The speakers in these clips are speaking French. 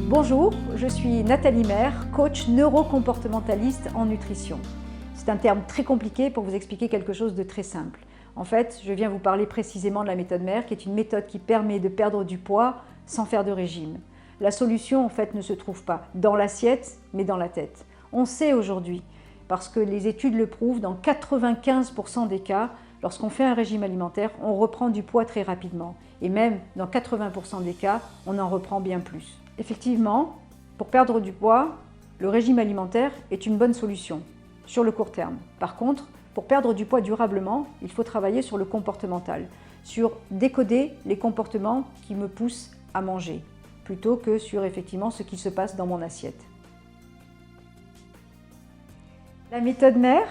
Bonjour, je suis Nathalie Maire, coach neurocomportementaliste en nutrition. C'est un terme très compliqué pour vous expliquer quelque chose de très simple. En fait, je viens vous parler précisément de la méthode Maire, qui est une méthode qui permet de perdre du poids sans faire de régime. La solution, en fait, ne se trouve pas dans l'assiette, mais dans la tête. On sait aujourd'hui, parce que les études le prouvent, dans 95% des cas, lorsqu'on fait un régime alimentaire, on reprend du poids très rapidement. Et même dans 80% des cas, on en reprend bien plus. Effectivement, pour perdre du poids, le régime alimentaire est une bonne solution sur le court terme. Par contre, pour perdre du poids durablement, il faut travailler sur le comportemental, sur décoder les comportements qui me poussent à manger, plutôt que sur effectivement ce qui se passe dans mon assiette. La méthode Maire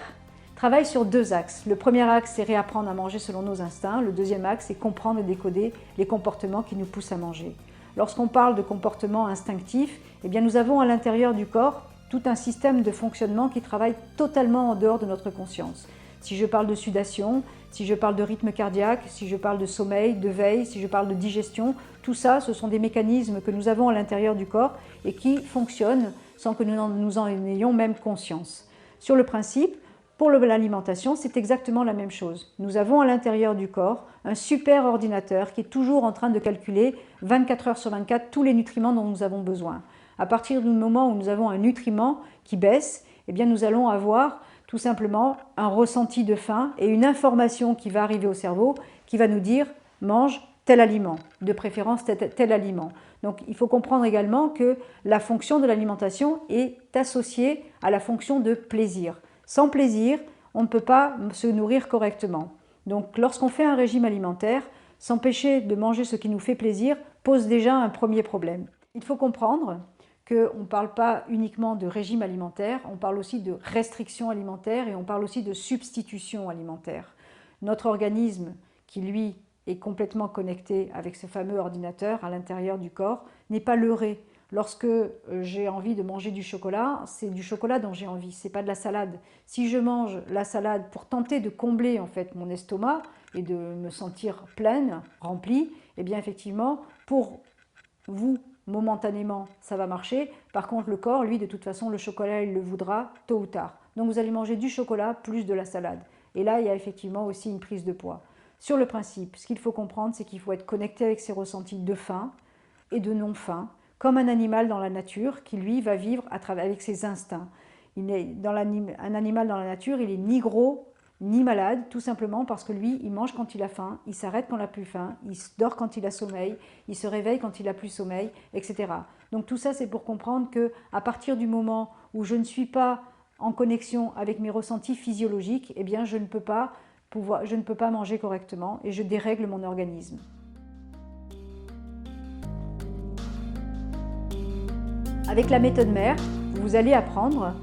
travaille sur deux axes. Le premier axe, c'est réapprendre à manger selon nos instincts. Le deuxième axe, c'est comprendre et décoder les comportements qui nous poussent à manger. Lorsqu'on parle de comportements instinctifs, eh bien nous avons à l'intérieur du corps tout un système de fonctionnement qui travaille totalement en dehors de notre conscience. Si je parle de sudation, si je parle de rythme cardiaque, si je parle de sommeil, de veille, si je parle de digestion, tout ça, ce sont des mécanismes que nous avons à l'intérieur du corps et qui fonctionnent sans que nous en ayons même conscience. Sur le principe, pour l'alimentation, c'est exactement la même chose. Nous avons à l'intérieur du corps un super ordinateur qui est toujours en train de calculer 24 heures sur 24 tous les nutriments dont nous avons besoin. À partir du moment où nous avons un nutriment qui baisse, eh bien nous allons avoir tout simplement un ressenti de faim et une information qui va arriver au cerveau qui va nous dire « mange tel aliment », de préférence tel aliment. Donc il faut comprendre également que la fonction de l'alimentation est associée à la fonction de plaisir. Sans plaisir, on ne peut pas se nourrir correctement. Donc lorsqu'on fait un régime alimentaire, s'empêcher de manger ce qui nous fait plaisir pose déjà un premier problème. Il faut comprendre qu'on ne parle pas uniquement de régime alimentaire, on parle aussi de restriction alimentaire et on parle aussi de substitution alimentaire. Notre organisme, qui lui est complètement connecté avec ce fameux ordinateur à l'intérieur du corps, n'est pas leurré. Lorsque j'ai envie de manger du chocolat, c'est du chocolat dont j'ai envie, c'est pas de la salade. Si je mange la salade pour tenter de combler en fait mon estomac et de me sentir pleine, remplie, eh bien effectivement, pour vous, momentanément, ça va marcher. Par contre, le corps, lui, de toute façon, le chocolat, il le voudra tôt ou tard. Donc vous allez manger du chocolat plus de la salade. Et là, il y a effectivement aussi une prise de poids. Sur le principe, ce qu'il faut comprendre, c'est qu'il faut être connecté avec ses ressentis de faim et de non-faim, comme un animal dans la nature qui, lui, va vivre avec ses instincts. Un animal dans la nature, il n'est ni gros ni malade, tout simplement parce que lui, il mange quand il a faim, il s'arrête quand il n'a plus faim, il dort quand il a sommeil, il se réveille quand il n'a plus sommeil, etc. Donc tout ça, c'est pour comprendre qu'à partir du moment où je ne suis pas en connexion avec mes ressentis physiologiques, eh bien, je ne peux pas manger correctement et je dérègle mon organisme. Avec la méthode Maire, vous allez apprendre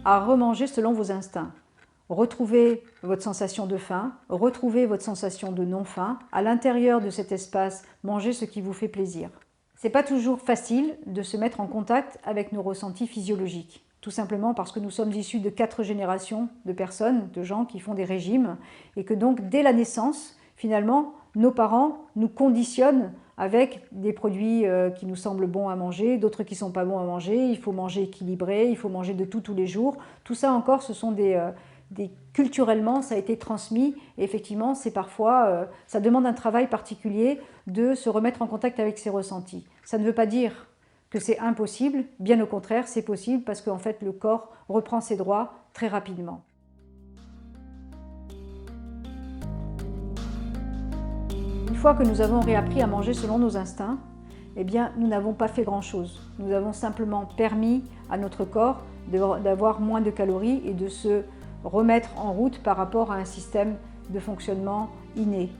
à remanger selon vos instincts. Retrouver votre sensation de faim, retrouver votre sensation de non-faim. À l'intérieur de cet espace, mangez ce qui vous fait plaisir. Ce n'est pas toujours facile de se mettre en contact avec nos ressentis physiologiques. Tout simplement parce que nous sommes issus de 4 générations de personnes, de gens qui font des régimes et que donc dès la naissance, finalement, nos parents nous conditionnent avec des produits qui nous semblent bons à manger, d'autres qui ne sont pas bons à manger, il faut manger équilibré, il faut manger de tout tous les jours. Tout ça encore, ce sont culturellement, ça a été transmis et effectivement, c'est parfois, ça demande un travail particulier de se remettre en contact avec ses ressentis. Ça ne veut pas dire que c'est impossible, bien au contraire, c'est possible parce qu'en fait, le corps reprend ses droits très rapidement. Une fois que nous avons réappris à manger selon nos instincts, eh bien, nous n'avons pas fait grand-chose. Nous avons simplement permis à notre corps d'avoir moins de calories et de se remettre en route par rapport à un système de fonctionnement inné.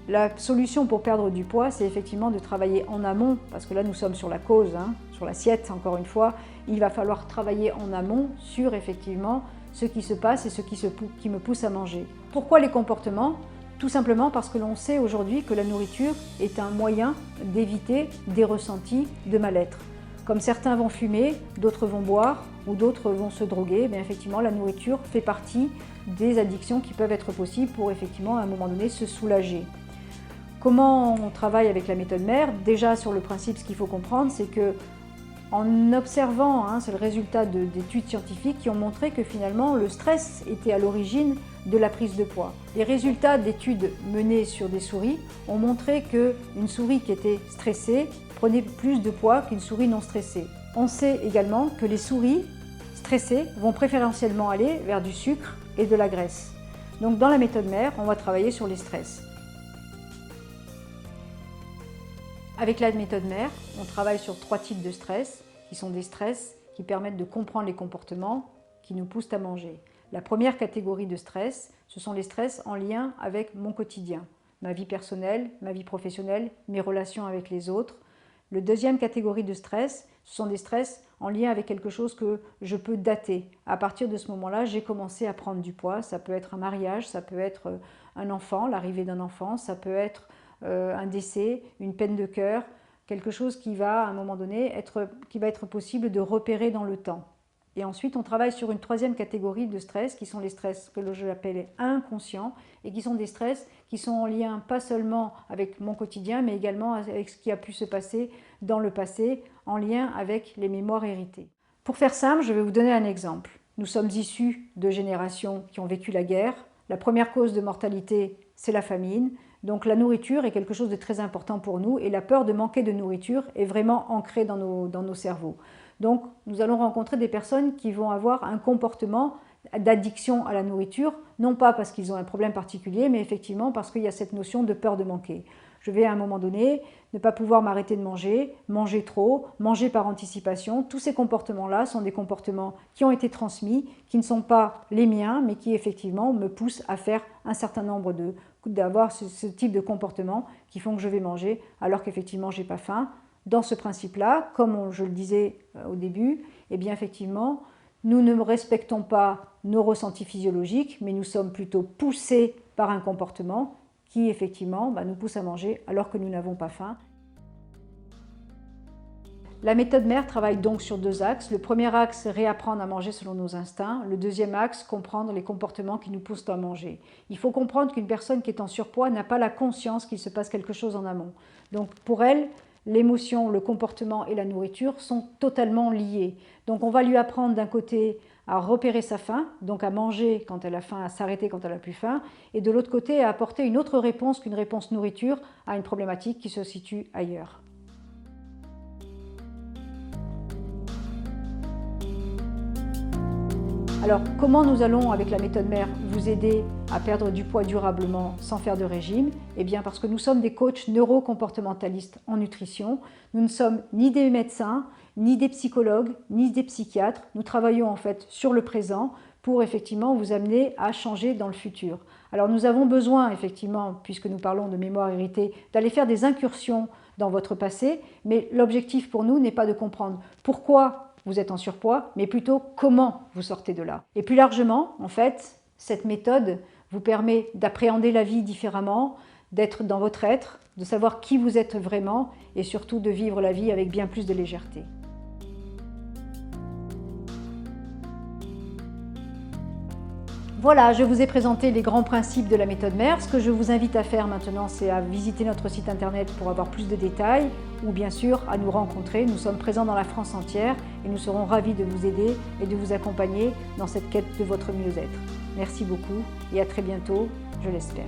La solution pour perdre du poids, c'est effectivement de travailler en amont, parce que là nous sommes sur la cause, sur l'assiette encore une fois. Il va falloir travailler en amont sur effectivement ce qui se passe et ce qui me pousse à manger. Pourquoi les comportements ? Tout simplement parce que l'on sait aujourd'hui que la nourriture est un moyen d'éviter des ressentis de mal-être. Comme certains vont fumer, d'autres vont boire ou d'autres vont se droguer, mais effectivement la nourriture fait partie des addictions qui peuvent être possibles pour effectivement à un moment donné se soulager. Comment on travaille avec la méthode Maire? Déjà sur le principe, ce qu'il faut comprendre, c'est que en observant, c'est le résultat d'études scientifiques qui ont montré que finalement le stress était à l'origine de la prise de poids. Les résultats d'études menées sur des souris ont montré qu'une souris qui était stressée prenait plus de poids qu'une souris non stressée. On sait également que les souris stressées vont préférentiellement aller vers du sucre et de la graisse. Donc dans la méthode mère, on va travailler sur les stress. Avec la méthode mère, on travaille sur 3 types de stress, qui sont des stress qui permettent de comprendre les comportements qui nous poussent à manger. La première catégorie de stress, ce sont les stress en lien avec mon quotidien, ma vie personnelle, ma vie professionnelle, mes relations avec les autres. La deuxième catégorie de stress, ce sont des stress en lien avec quelque chose que je peux dater. À partir de ce moment-là, j'ai commencé à prendre du poids. Ça peut être un mariage, ça peut être un enfant, l'arrivée d'un enfant, ça peut être un décès, une peine de cœur, quelque chose qui va à un moment donné être possible de repérer dans le temps. Et ensuite, on travaille sur une troisième catégorie de stress qui sont les stress que je l'appelle inconscients et qui sont des stress qui sont en lien pas seulement avec mon quotidien mais également avec ce qui a pu se passer dans le passé, en lien avec les mémoires héritées. Pour faire simple, je vais vous donner un exemple. Nous sommes issus de générations qui ont vécu la guerre. La première cause de mortalité, c'est la famine. Donc la nourriture est quelque chose de très important pour nous et la peur de manquer de nourriture est vraiment ancrée dans nos cerveaux. Donc nous allons rencontrer des personnes qui vont avoir un comportement d'addiction à la nourriture, non pas parce qu'ils ont un problème particulier, mais effectivement parce qu'il y a cette notion de peur de manquer. Je vais à un moment donné ne pas pouvoir m'arrêter de manger, manger trop, manger par anticipation. Tous ces comportements-là sont des comportements qui ont été transmis, qui ne sont pas les miens, mais qui effectivement me poussent à faire un certain nombre d'avoir ce type de comportement qui font que je vais manger alors qu'effectivement je n'ai pas faim. Dans ce principe-là, comme je le disais au début, eh bien effectivement, nous ne respectons pas nos ressentis physiologiques, mais nous sommes plutôt poussés par un comportement qui effectivement nous pousse à manger alors que nous n'avons pas faim. La méthode mère travaille donc sur 2 axes. Le premier axe, réapprendre à manger selon nos instincts. Le deuxième axe, comprendre les comportements qui nous poussent à manger. Il faut comprendre qu'une personne qui est en surpoids n'a pas la conscience qu'il se passe quelque chose en amont. Donc pour elle, l'émotion, le comportement et la nourriture sont totalement liés. Donc on va lui apprendre d'un côté à repérer sa faim, donc à manger quand elle a faim, à s'arrêter quand elle a plus faim, et de l'autre côté à apporter une autre réponse qu'une réponse nourriture à une problématique qui se situe ailleurs. Alors, comment nous allons, avec la méthode mère, vous aider à perdre du poids durablement sans faire de régime? Eh bien, parce que nous sommes des coachs neurocomportementalistes en nutrition. Nous ne sommes ni des médecins, ni des psychologues, ni des psychiatres. Nous travaillons en fait sur le présent pour effectivement vous amener à changer dans le futur. Alors, nous avons besoin, effectivement, puisque nous parlons de mémoire héritée, d'aller faire des incursions dans votre passé, mais l'objectif pour nous n'est pas de comprendre pourquoi vous êtes en surpoids, mais plutôt comment vous sortez de là. Et plus largement, en fait, cette méthode vous permet d'appréhender la vie différemment, d'être dans votre être, de savoir qui vous êtes vraiment et surtout de vivre la vie avec bien plus de légèreté. Voilà, je vous ai présenté les grands principes de la méthode mère. Ce que je vous invite à faire maintenant, c'est à visiter notre site internet pour avoir plus de détails ou bien sûr à nous rencontrer. Nous sommes présents dans la France entière et nous serons ravis de vous aider et de vous accompagner dans cette quête de votre mieux-être. Merci beaucoup et à très bientôt, je l'espère.